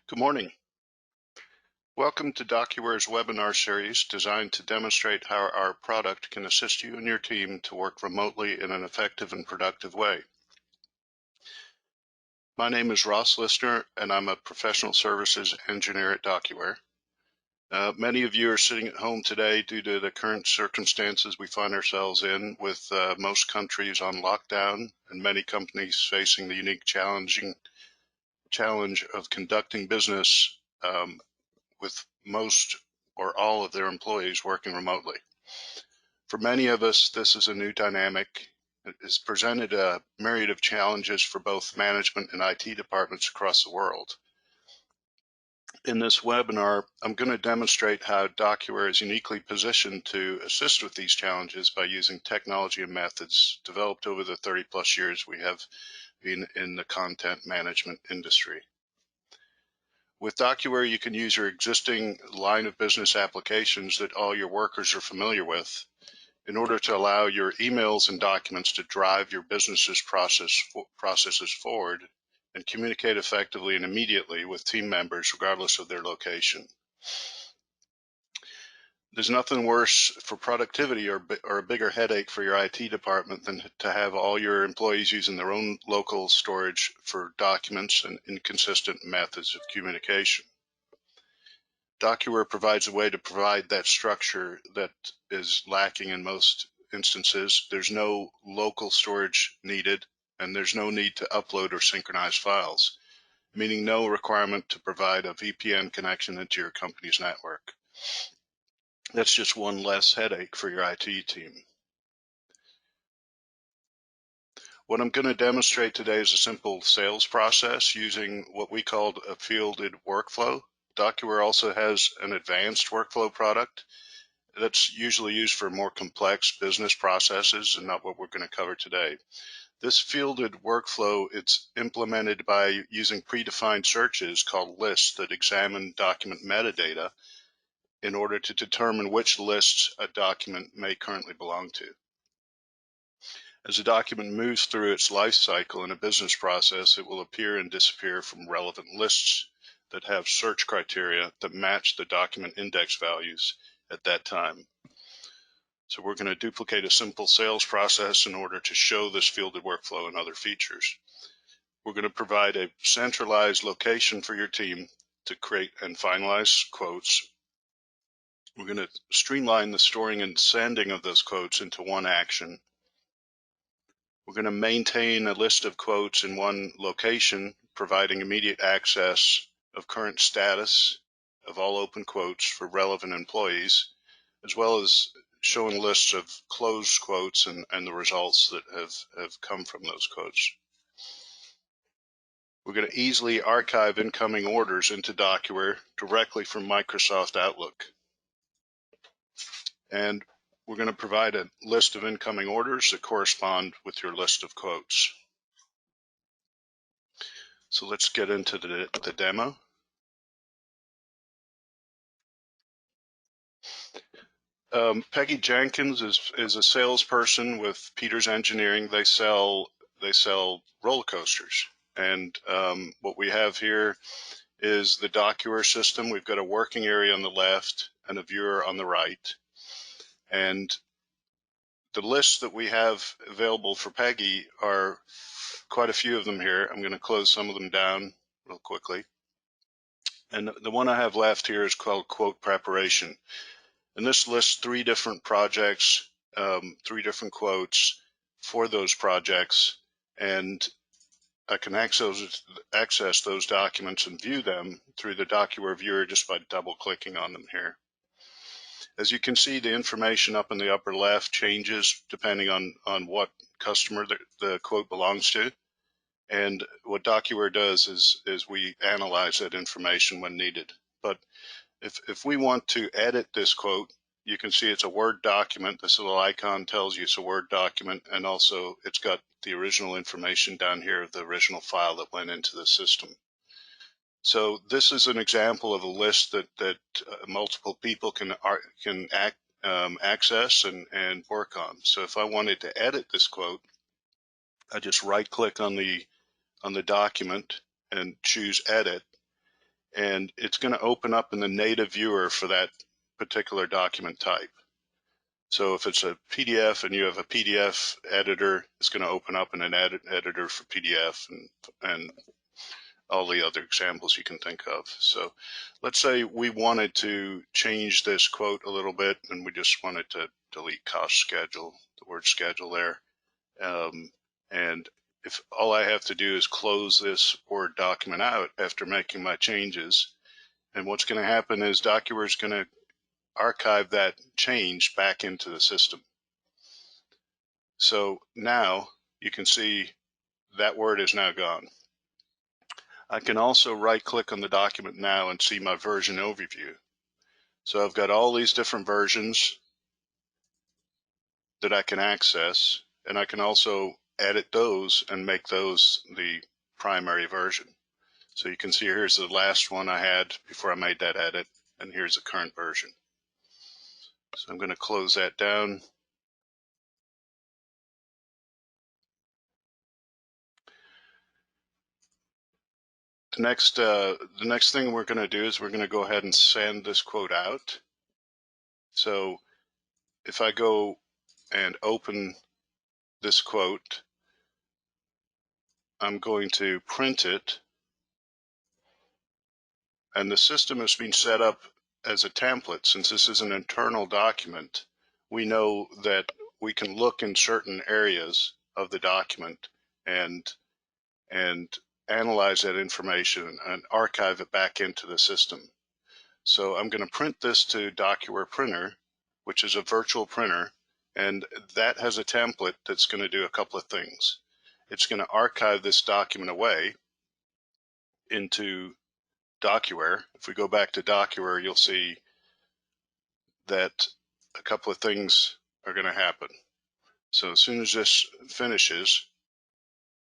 Good morning. Welcome to DocuWare's webinar series designed to demonstrate how our product can assist you and your team to work remotely in an effective and productive way. My name is Ross Listener, and I'm a professional services engineer at DocuWare. Many of you are sitting at home today due to the current circumstances we find ourselves in, with most countries on lockdown and many companies facing the unique challenge of conducting business with most or all of their employees working remotely. For many of us, this is a new dynamic. It has presented a myriad of challenges for both management and IT departments across the world. In this webinar, I'm going to demonstrate how DocuWare is uniquely positioned to assist with these challenges by using technology and methods developed over the 30+ years we have been in the content management industry. With DocuWare, you can use your existing line of business applications that all your workers are familiar with in order to allow your emails and documents to drive your business's processes forward and communicate effectively and immediately with team members regardless of their location. There's nothing worse for productivity or a bigger headache for your IT department than to have all your employees using their own local storage for documents and inconsistent methods of communication. DocuWare provides a way to provide that structure that is lacking in most instances. There's no local storage needed, and there's no need to upload or synchronize files, meaning no requirement to provide a VPN connection into your company's network. That's just one less headache for your IT team. What I'm going to demonstrate today is a simple sales process using what we call a fielded workflow. DocuWare also has an advanced workflow product that's usually used for more complex business processes and not what we're going to cover today. This fielded workflow, it's implemented by using predefined searches called lists that examine document metadata in order to determine which lists a document may currently belong to. As a document moves through its life cycle in a business process, it will appear and disappear from relevant lists that have search criteria that match the document index values at that time. So we're going to duplicate a simple sales process in order to show this fielded workflow and other features. We're going to provide a centralized location for your team to create and finalize quotes. We're going to streamline the storing and sending of those quotes into one action. We're going to maintain a list of quotes in one location, providing immediate access of current status of all open quotes for relevant employees, as well as showing lists of closed quotes and the results that have come from those quotes. We're going to easily archive incoming orders into DocuWare directly from Microsoft Outlook. And we're going to provide a list of incoming orders that correspond with your list of quotes. So let's get into the demo. Peggy Jenkins is a salesperson with Peters Engineering. They sell roller coasters. And what we have here is the DocuWare system. We've got a working area on the left and a viewer on the right. And the lists that we have available for Peggy are quite a few of them here. I'm going to close some of them down real quickly. And the one I have left here is called Quote Preparation. And this lists 3 different projects, 3 different quotes for those projects. And I can access those documents and view them through the DocuWare viewer just by double clicking on them here. As you can see, the information up in the upper left changes depending on what customer the quote belongs to. And what DocuWare does is we analyze that information when needed. But if we want to edit this quote, you can see it's a Word document. This little icon tells you it's a Word document, and also it's got the original information down here of the original file that went into the system. So this is an example of a list that multiple people can access and work on. So if I wanted to edit this quote, I just right-click on the document and choose Edit, and it's going to open up in the native viewer for that particular document type. So if it's a PDF and you have a PDF editor, it's going to open up in an editor for PDF and all the other examples you can think of. So let's say we wanted to change this quote a little bit and we just wanted to delete cost schedule, the word schedule there. And if all I have to do is close this Word document out after making my changes, and what's going to happen is Docuware is going to archive that change back into the system. So now you can see that word is now gone. I can also right click on the document now and see my version overview. So I've got all these different versions that I can access, and I can also edit those and make those the primary version. So you can see here's the last one I had before I made that edit, and here's the current version. So I'm going to close that down. The next thing we're going to do is we're going to go ahead and send this quote out. So if I go and open this quote, I'm going to print it, and the system has been set up as a template. Since this is an internal document, we know that we can look in certain areas of the document and analyze that information and archive it back into the system. So I'm going to print this to Docuware Printer, which is a virtual printer, and that has a template that's going to do a couple of things. It's going to archive this document away into Docuware. If we go back to Docuware, you'll see that a couple of things are going to happen. So as soon as this finishes,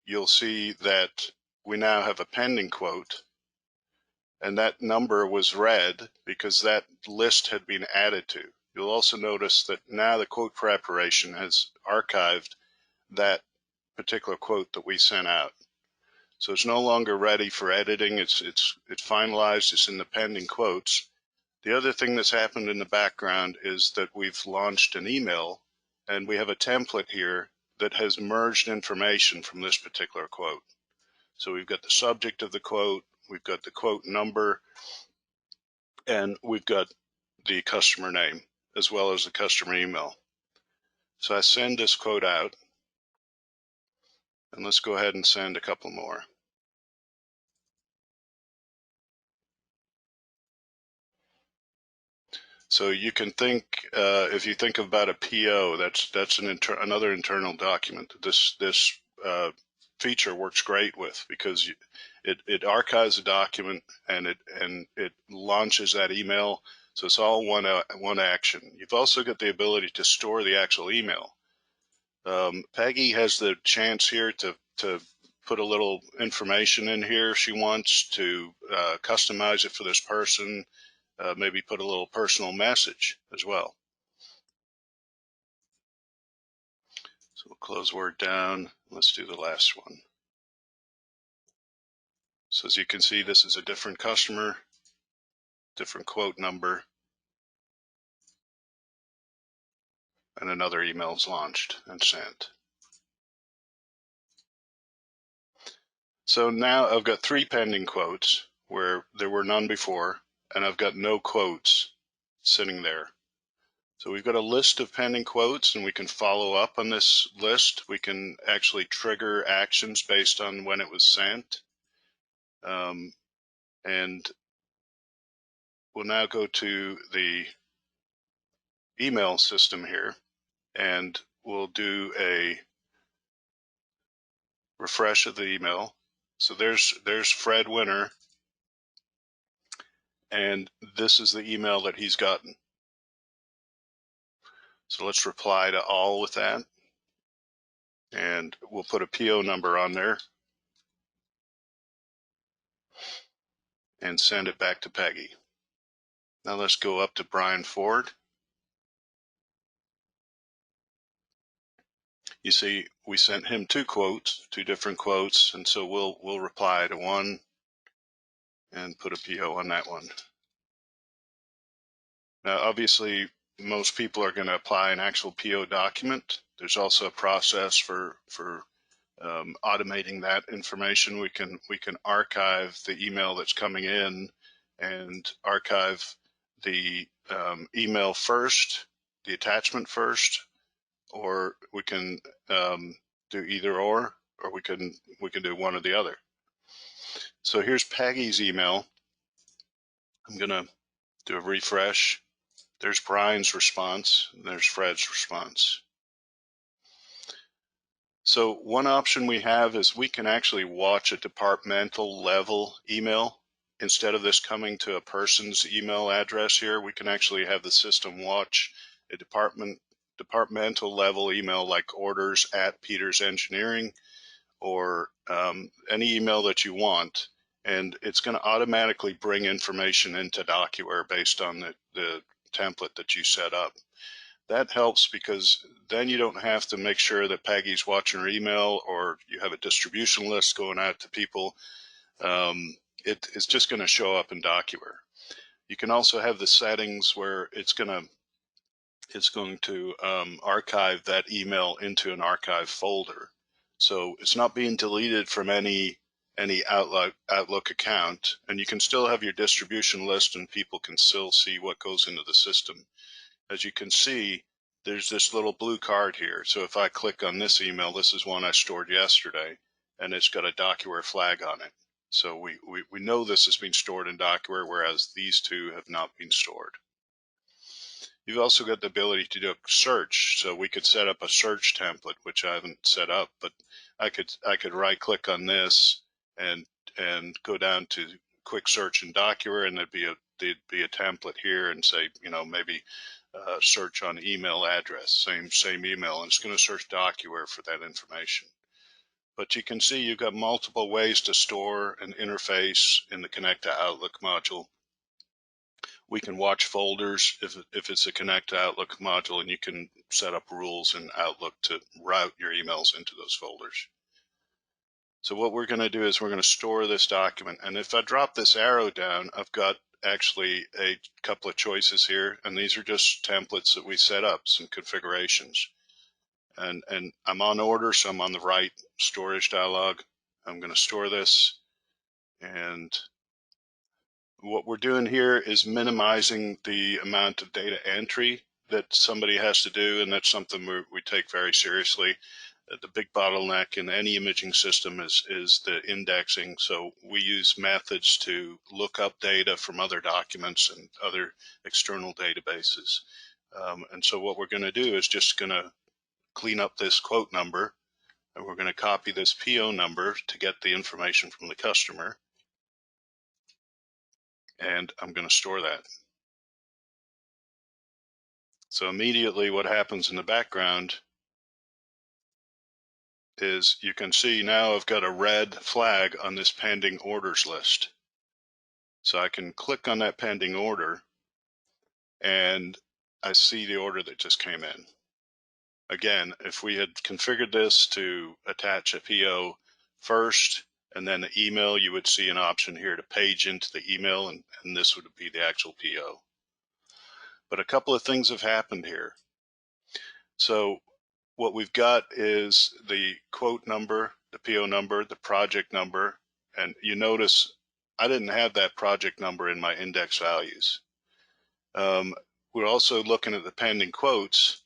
you'll see that we now have a pending quote, and that number was red because that list had been added to. You'll also notice that now the quote preparation has archived that particular quote that we sent out. So it's no longer ready for editing. It's finalized. It's in the pending quotes. The other thing that's happened in the background is that we've launched an email, and we have a template here that has merged information from this particular quote. So we've got the subject of the quote, we've got the quote number, and we've got the customer name as well as the customer email. So I send this quote out, and let's go ahead and send a couple more. So you can think, if you think about a PO, that's another internal document. This feature works great with, because it archives a document and it launches that email. So it's all one action. You've also got the ability to store the actual email. Peggy has the chance here to put a little information in here if she wants to customize it for this person. Maybe put a little personal message as well. So we'll close Word down. Let's do the last one. So as you can see, this is a different customer, different quote number, and another email is launched and sent. So now I've got 3 pending quotes where there were none before, and I've got no quotes sitting there. So we've got a list of pending quotes, and we can follow up on this list. We can actually trigger actions based on when it was sent. And we'll now go to the email system here, and we'll do a refresh of the email. So there's Fred Winter, and this is the email that he's gotten. So let's reply to all with that, and we'll put a PO number on there and send it back to Peggy. Now let's go up to Brian Ford. You see, we sent him 2 quotes, 2 different quotes, and so we'll reply to one and put a PO on that one. Now, obviously, most people are going to apply an actual PO document. There's also a process for automating that information. We can archive the email that's coming in and archive the email first, the attachment first, or we can do either or we can do one or the other. So here's Peggy's email. I'm going to do a refresh. There's Brian's response, and there's Fred's response. So one option we have is we can actually watch a departmental level email. Instead of this coming to a person's email address here, we can actually have the system watch a departmental level email like orders@Peters Engineering, or any email that you want, and it's going to automatically bring information into Docuware based on the template that you set up. That helps because then you don't have to make sure that Peggy's watching her email or you have a distribution list going out to people. It's just going to show up in Docuware. You can also have the settings where it's going to archive that email into an archive folder. So it's not being deleted from any Outlook account, and you can still have your distribution list and people can still see what goes into the system. As you can see, there's this little blue card here. So if I click on this email, this is one I stored yesterday, and it's got a Docuware flag on it. So we know this has been stored in Docuware, whereas these two have not been stored. You've also got the ability to do a search. So we could set up a search template, which I haven't set up, but I could right click on this and go down to quick search in Docuware, and there'd be a template here, and say, maybe search on email address, same email, and it's going to search Docuware for that information. But you can see you've got multiple ways to store and interface in the Connect to Outlook module. We can watch folders if it's a Connect to Outlook module, and you can set up rules in Outlook to route your emails into those folders. So what we're going to do is we're going to store this document, and if I drop this arrow down, I've got actually a couple of choices here, and these are just templates that we set up, some configurations. And I'm on order, so I'm on the right storage dialog. I'm going to store this, and what we're doing here is minimizing the amount of data entry that somebody has to do, and that's something we take very seriously. The big bottleneck in any imaging system is the indexing. So we use methods to look up data from other documents and other external databases. And so what we're going to do is just going to clean up this quote number, and we're going to copy this PO number to get the information from the customer. And I'm going to store that. So immediately what happens in the background is you can see now I've got a red flag on this pending orders list. So I can click on that pending order, and I see the order that just came in. Again, if we had configured this to attach a PO first and then the email, you would see an option here to page into the email, and this would be the actual PO. But a couple of things have happened here. So what we've got is the quote number, the PO number, the project number, and you notice I didn't have that project number in my index values. We're also looking at the pending quotes.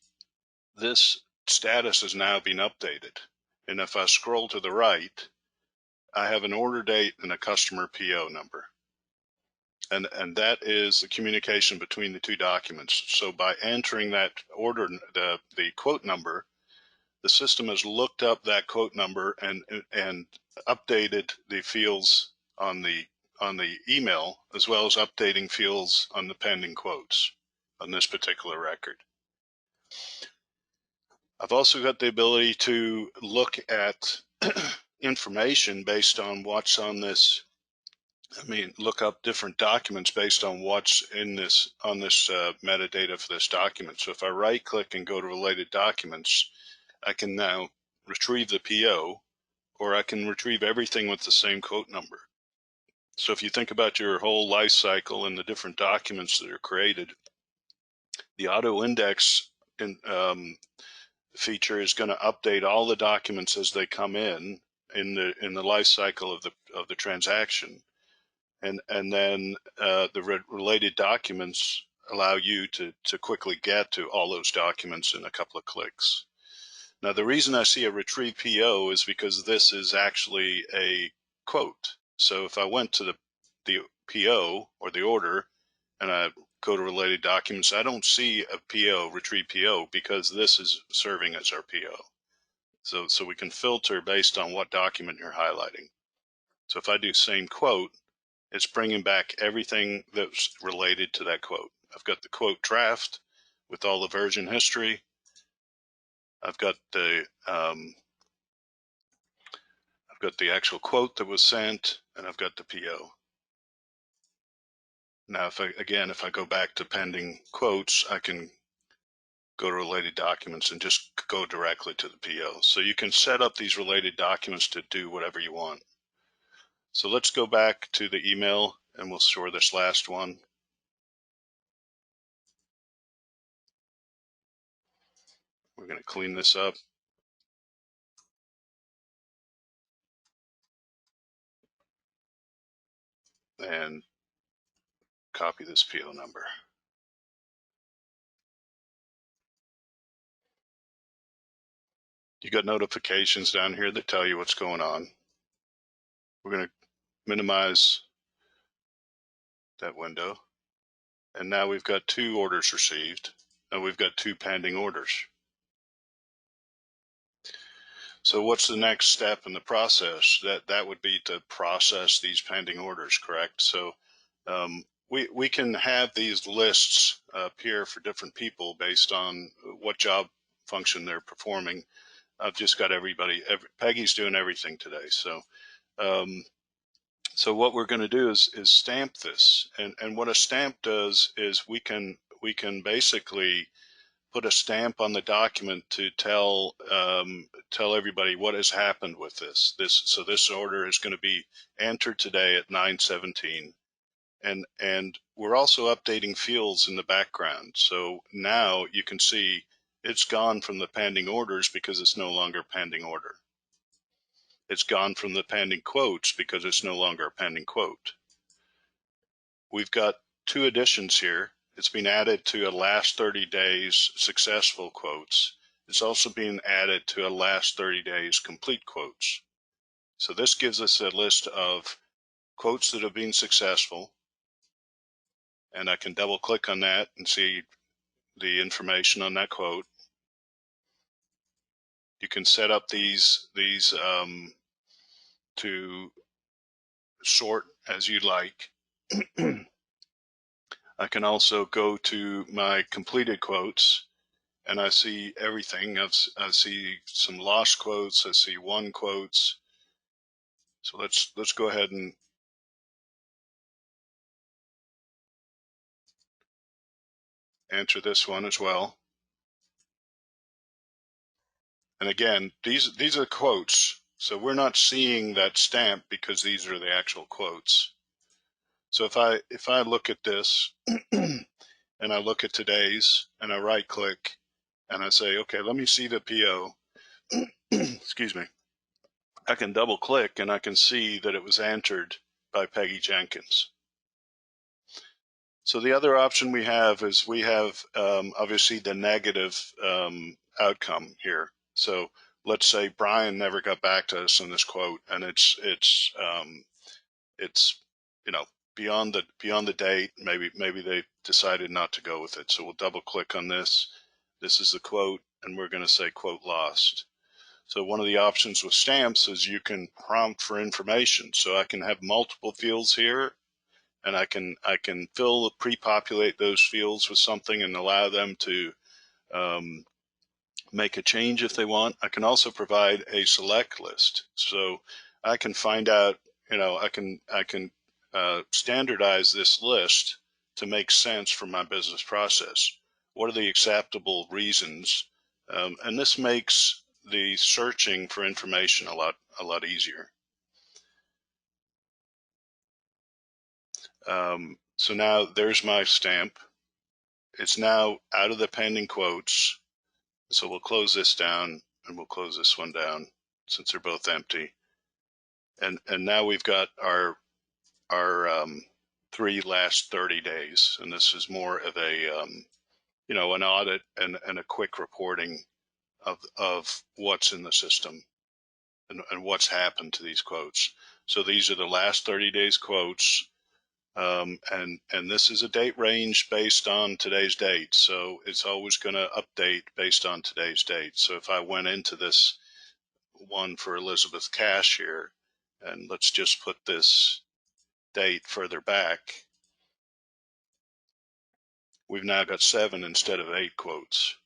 This status has now been updated. And if I scroll to the right, I have an order date and a customer PO number. And that is the communication between the two documents. So by entering that order, the quote number, the system has looked up that quote number and updated the fields on the email, as well as updating fields on the pending quotes on this particular record. I've also got the ability to look at information based on what's on this. Look up different documents based on what's in this metadata for this document. So if I right click and go to related documents, I can now retrieve the PO, or I can retrieve everything with the same quote number. So if you think about your whole life cycle and the different documents that are created, the auto index feature is going to update all the documents as they come in the life cycle of the transaction, and then the related documents allow you to quickly get to all those documents in a couple of clicks. Now, the reason I see a retrieve PO is because this is actually a quote. So if I went to the PO or the order and I go to related documents, I don't see a PO, retrieve PO, because this is serving as our PO. So we can filter based on what document you're highlighting. So if I do same quote, it's bringing back everything that's related to that quote. I've got the quote draft with all the version history. I've got the actual quote that was sent, and I've got the PO. Now, if I go back to pending quotes, I can go to related documents and just go directly to the PO. So you can set up these related documents to do whatever you want. So let's go back to the email and we'll store this last one. We're going to clean this up. And copy this PO number. You got notifications down here that tell you what's going on. We're going to minimize that window. And now we've got 2 orders received, and we've got 2 pending orders. So what's the next step in the process? That would be to process these pending orders, correct? So we can have these lists appear for different people based on what job function they're performing. I've just got Peggy's doing everything today. So so what we're going to do is stamp this, and what a stamp does is we can basically put a stamp on the document to tell everybody what has happened with this. So this order is going to be entered today at 9:17, and we're also updating fields in the background. So now you can see it's gone from the pending orders because it's no longer a pending order. It's gone from the pending quotes because it's no longer a pending quote. We've got 2 additions here. It's been added to a last 30 days successful quotes. It's also being added to a last 30 days complete quotes. So this gives us a list of quotes that have been successful. And I can double click on that and see the information on that quote. You can set up these to sort as you like. I can also go to my completed quotes and I see everything. I see some lost quotes. I see won quotes. So let's go ahead and enter this one as well. And again, these are quotes. So we're not seeing that stamp because these are the actual quotes. So if I look at this and I look at today's and I right click and I say, okay, let me see the PO. Excuse me. I can double click and I can see that it was entered by Peggy Jenkins. So the other option we have is we have obviously the negative outcome here. So let's say Brian never got back to us in this quote, and it's you know beyond the date. Maybe they decided not to go with it. So we'll double click on this. This is the quote, and we're going to say quote lost. So one of the options with stamps is you can prompt for information. So I can have multiple fields here, and I can pre-populate those fields with something and allow them to make a change if they want. I can also provide a select list, so I can find out, I can standardize this list to make sense for my business process. What are the acceptable reasons? And this makes the searching for information a lot easier. So now there's my stamp. It's now out of the pending quotes. So we'll close this down and we'll close this one down since they're both empty. And now we've got our 3 last 30 days. And this is more of a, an audit and a quick reporting of what's in the system and what's happened to these quotes. So these are the last 30 days quotes. And this is a date range based on today's date. So it's always going to update based on today's date. So if I went into this one for Elizabeth Cash here, and let's just put this date further back, we've now got 7 instead of 8 quotes.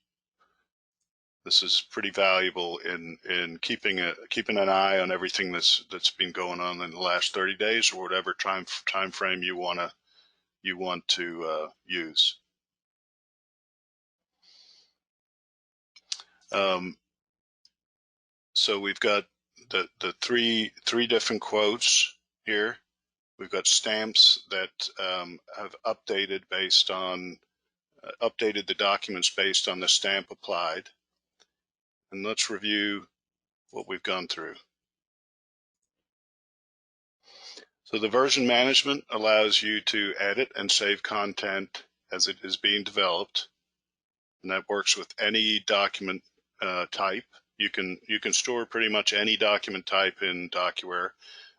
This is pretty valuable in keeping an eye on everything that's been going on in the last 30 days or whatever time frame you want to use. So we've got the three different quotes here. We've got stamps that have updated based on updated the documents based on the stamp applied. And let's review what we've gone through. So the version management allows you to edit and save content as it is being developed, and that works with any document type. You can store pretty much any document type in Docuware.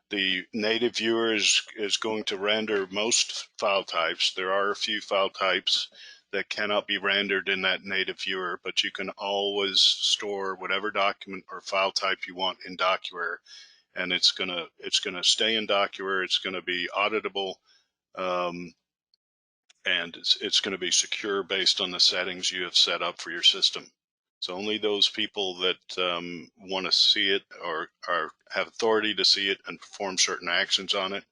The native viewer is going to render most file types. There are a few file types that cannot be rendered in that native viewer, but you can always store whatever document or file type you want in Docuware, and it's gonna stay in Docuware. It's gonna be auditable, and it's going to be secure based on the settings you have set up for your system. So only those people that want to see it or have authority to see it and perform certain actions on it,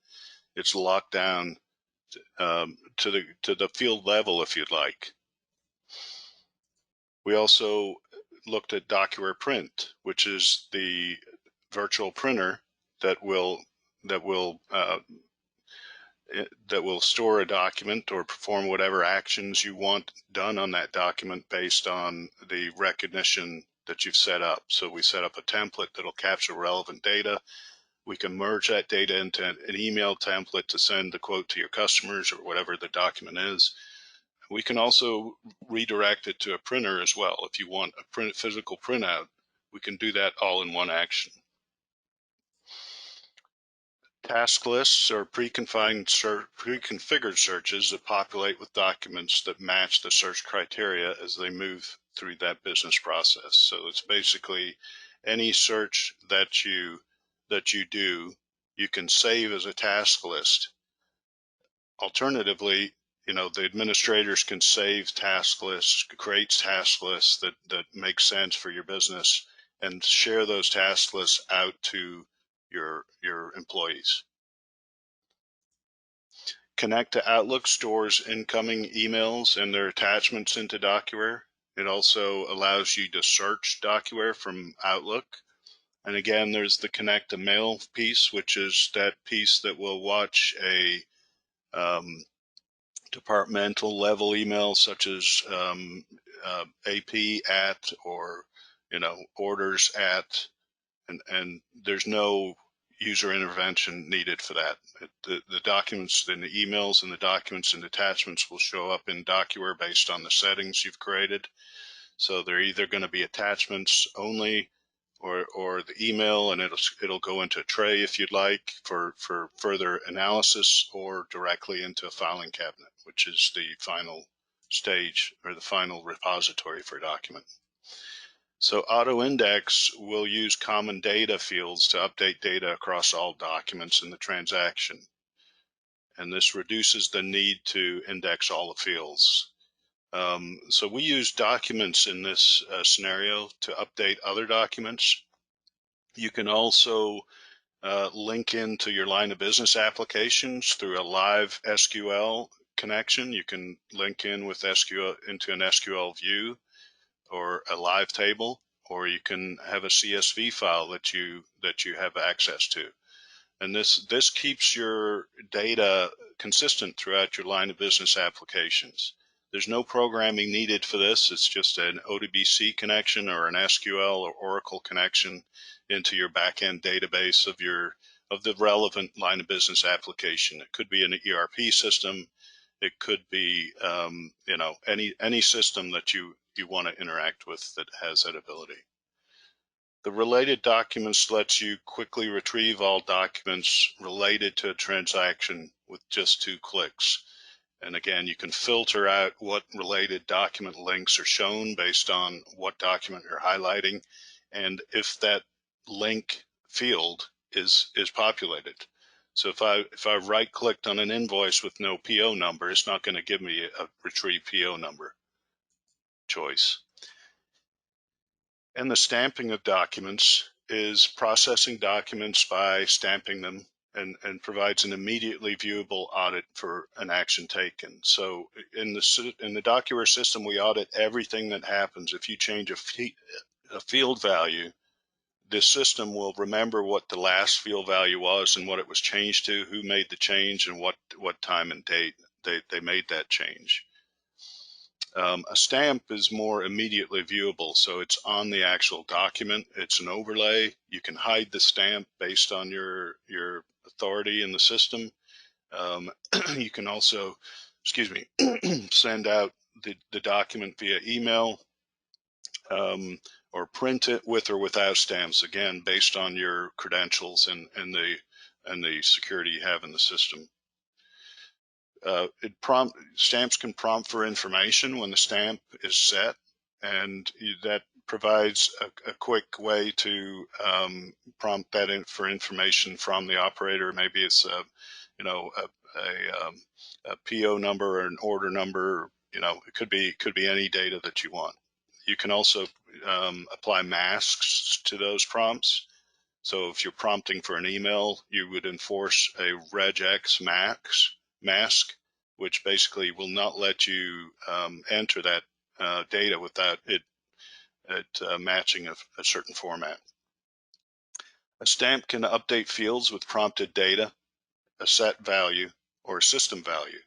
it's locked down to the field level if you'd like. We also looked at Docuware Print, which is the virtual printer that will store a document or perform whatever actions you want done on that document based on the recognition that you've set up. So we set up a template that'll capture relevant data. We can merge that data into an email template to send the quote to your customers or whatever the document is. We can also redirect it to a printer as well. If you want a physical printout, we can do that all in one action. Task lists are pre-configured searches that populate with documents that match the search criteria as they move through that business process. So it's basically any search that you do, you can save as a task list. Alternatively, the administrators can save task lists, create task lists that make sense for your business, and share those task lists out to your employees. Connect to Outlook stores incoming emails and their attachments into Docuware. It also allows you to search Docuware from Outlook. And again, there's the Connect to Mail piece, which is that piece that will watch a departmental level email such as AP at or orders at, and there's no user intervention needed for that. The documents and the emails and the documents and attachments will show up in Docuware based on the settings you've created. So they're either going to be attachments only or the email, and it'll go into a tray if you'd like for further analysis, or directly into a filing cabinet, which is the final stage or the final repository for a document. So AutoIndex will use common data fields to update data across all documents in the transaction. And this reduces the need to index all the fields. So we use documents in this scenario to update other documents. You can also link into your line of business applications through a live SQL connection. You can link in with SQL into an SQL view or a live table, or you can have a CSV file that you have access to. And this keeps your data consistent throughout your line of business applications. There's no programming needed for this. It's just an ODBC connection or an SQL or Oracle connection into your backend database of the relevant line of business application. It could be an ERP system. It could be any system that you want to interact with that has that ability. The related documents lets you quickly retrieve all documents related to a transaction with just 2 clicks. And again, you can filter out what related document links are shown based on what document you're highlighting and if that link field is populated. So if I right clicked on an invoice with no PO number, it's not going to give me a retrieve PO number choice. And the stamping of documents is processing documents by stamping them and provides an immediately viewable audit for an action taken. So in the DocuWare system, we audit everything that happens. If you change a field value, this system will remember what the last field value was and what it was changed to, who made the change, and what time and date they made that change. A stamp is more immediately viewable, so it's on the actual document. It's an overlay. You can hide the stamp based on your authority in the system. You can also, send out the document via email or print it with or without stamps, again, based on your credentials and the security you have in the system. Stamps can prompt for information when the stamp is set, and that provides a quick way to prompt that for information from the operator. Maybe it's a PO number or an order number. It could be any data that you want. You can also apply masks to those prompts. So if you're prompting for an email, you would enforce a regex mask, which basically will not let you enter that data without it matching a certain format. A stamp can update fields with prompted data, a set value, or a system value.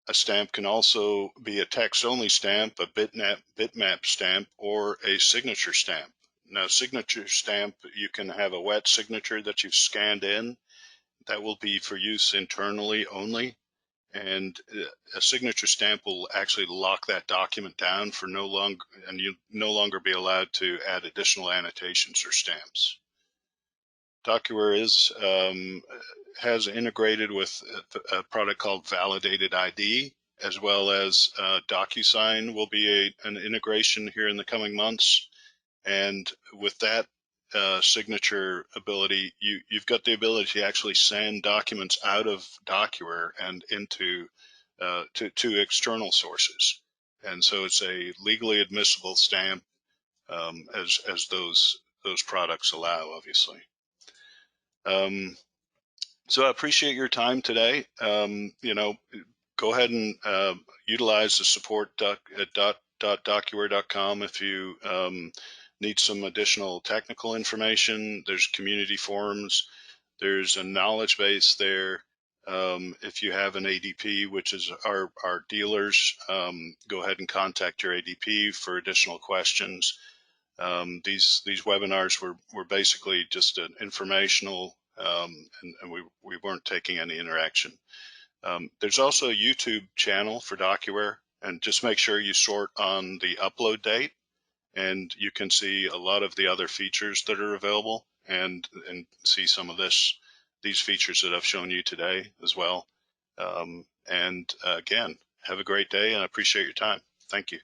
A stamp can also be a text-only stamp, a bitmap stamp, or a signature stamp. Now, signature stamp, you can have a wet signature that you've scanned in. That will be for use internally only. And a signature stamp will actually lock that document down for no longer, and you'll no longer be allowed to add additional annotations or stamps. DocuWare has integrated with a product called Validated ID, as well as DocuSign will be an integration here in the coming months. And with that signature ability, you've got the ability to actually send documents out of DocuWare and into to external sources. And so it's a legally admissible stamp as those products allow, obviously. So I appreciate your time today. Go ahead and utilize the support at .docuware.com if you need some additional technical information. There's community forums. There's a knowledge base there. If you have an ADP, which is our dealers, go ahead and contact your ADP for additional questions. These webinars were basically just an informational, and we weren't taking any interaction. There's also a YouTube channel for DocuWare, and just make sure you sort on the upload date, and you can see a lot of the other features that are available and see some of these features that I've shown you today as well. Again, have a great day, and I appreciate your time. Thank you.